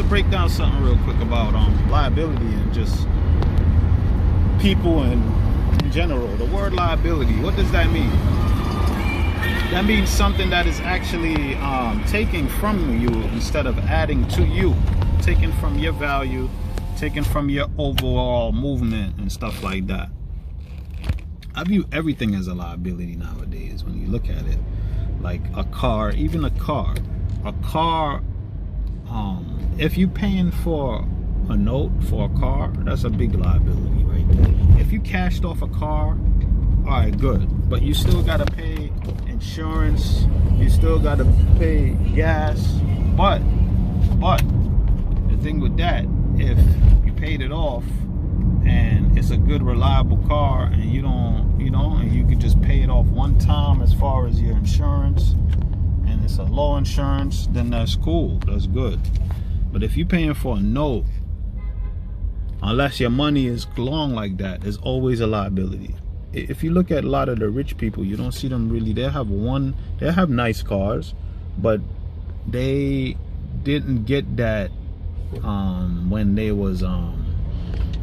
to break down something real quick about liability and just people and in general. The word liability, what does that mean? That means something that is actually taken from you instead of adding to you, taken from your value, taken from your overall movement and stuff like that. I view everything as a liability nowadays when you look at it. Like a car, even a car, if you paying for a note for a car, that's a big liability right there. If you cashed off a car, all right, good, but you still got to pay insurance, you still got to pay gas, but the thing with that, if you paid it off and it's a good reliable car and you don't, you know, and you can just pay it off one time as far as your insurance, and it's a low insurance, then that's cool, that's good. But if you're paying for a note, unless your money is long like that, there's always a liability. If you look at a lot of the rich people, you don't see them really. They have nice cars, but they didn't get that when they was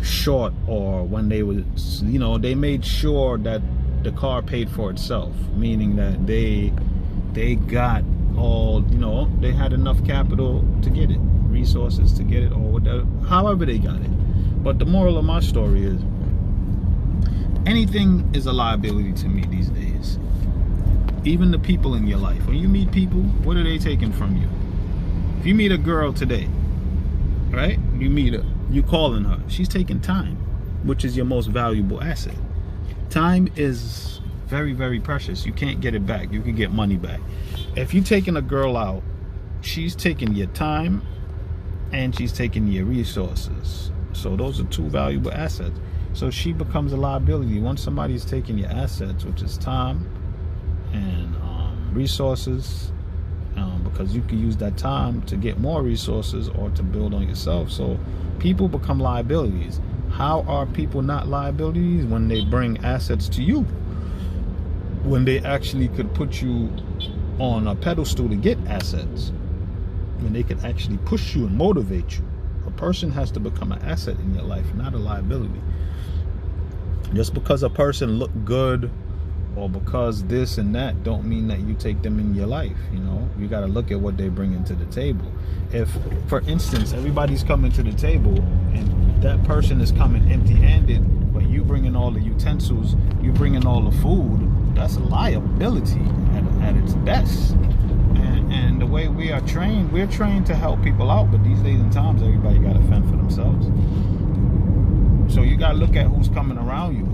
short, or when they was, you know, they made sure that the car paid for itself, meaning that they got all, you know, they had enough capital to get it, resources to get it, or whatever, however they got it. But the moral of my story is, anything is a liability to me these days. Even the people in your life. When you meet people, what are they taking from you? If you meet a girl today, right? You meet her, you calling her, she's taking time, which is your most valuable asset. Time is very, very precious. You can't get it back. You can get money back. If you're taking a girl out, she's taking your time and she's taking your resources. So those are two valuable assets. So she becomes a liability. Once somebody's taking your assets, which is time and resources, because you can use that time to get more resources or to build on yourself. So people become liabilities. How are people not liabilities? When they bring assets to you, when they actually could put you on a pedestal to get assets, when they could actually push you and motivate you. A person has to become an asset in your life, not a liability. Just because a person look good or because this and that don't mean that you take them in your life. You know, you got to look at what they bring into the table. If, for instance, everybody's coming to the table and that person is coming empty-handed, but you bringing all the utensils, you bringing all the food, that's a liability at its best. And the way we are trained, we're trained to help people out, but these days and times, everybody got to fend for themselves. So you got to look at who's coming around you.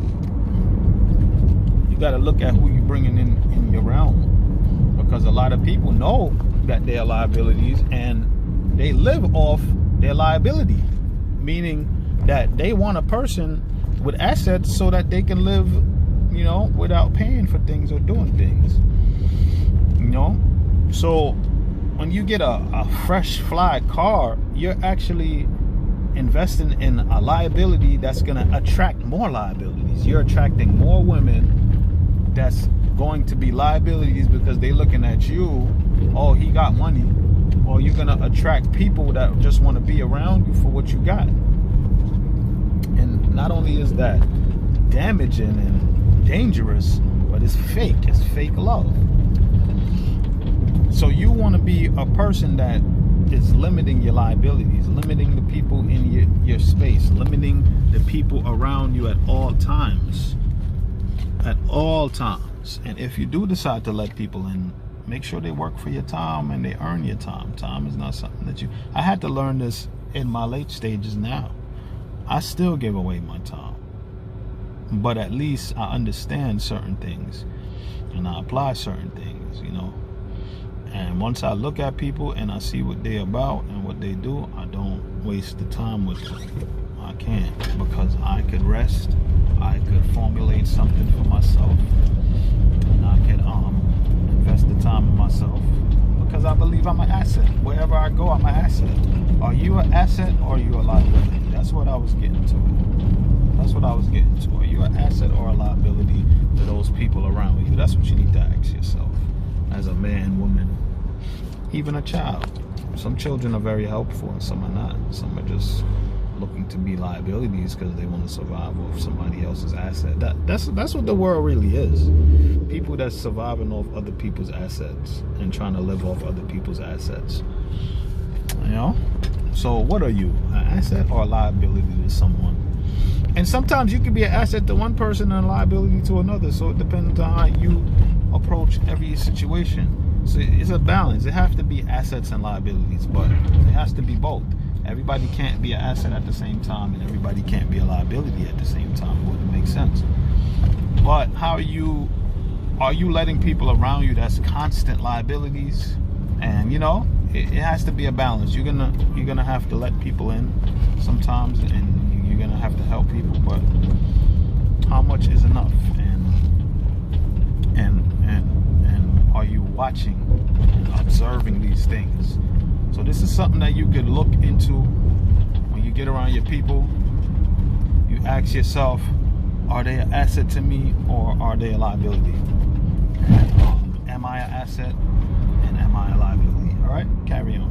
You got to look at who you're bringing in your realm, because a lot of people know that they're liabilities and they live off their liability, meaning that they want a person with assets so that they can live, you know, without paying for things or doing things, you know. So when you get a fresh fly car, you're actually investing in a liability that's going to attract more liabilities. You're attracting more women that's going to be liabilities because they're looking at you, oh, he got money. Or you're going to attract people that just want to be around you for what you got. And not only is that damaging and dangerous, but it's fake. It's fake love. So you want to be a person that is limiting your liabilities, limiting the people in your space, limiting the people around you at all times. At all times. And if you do decide to let people in, make sure they work for your time and they earn your time. Time is not something that I had to learn this in my late stages now. I still give away my time, but at least I understand certain things and I apply certain things, you know. And once I look at people and I see what they're about and what they do, I don't waste the time with them. I can't, because I could rest, I could formulate something for myself, and I could invest the time in myself, because I believe I'm an asset. Wherever I go, I'm an asset. Are you an asset or are you a liability? That's what I was getting to. That's what I was getting to. Are you an asset or a liability to those people around you? That's what you need to ask yourself as a man, woman, even a child. Some children are very helpful and some are not. Some are just looking to be liabilities because they want to survive off somebody else's asset. That's what the world really is. People that's surviving off other people's assets and trying to live off other people's assets. You know? So what are you? An asset or a liability to someone? And sometimes you can be an asset to one person and a liability to another. So it depends on how you approach every situation. So it's a balance. It has to be assets and liabilities, but it has to be both. Everybody can't be an asset at the same time, and everybody can't be a liability at the same time. It wouldn't make sense. But are you letting people around you that's constant liabilities? And you know, it has to be a balance. You're gonna have to let people in sometimes, and you're gonna have to help people. But how much is enough? And are you watching and observing these things? So this is something that you could look into when you get around your people. You ask yourself, are they an asset to me or are they a liability? Am I an asset and am I a liability? All right, carry on.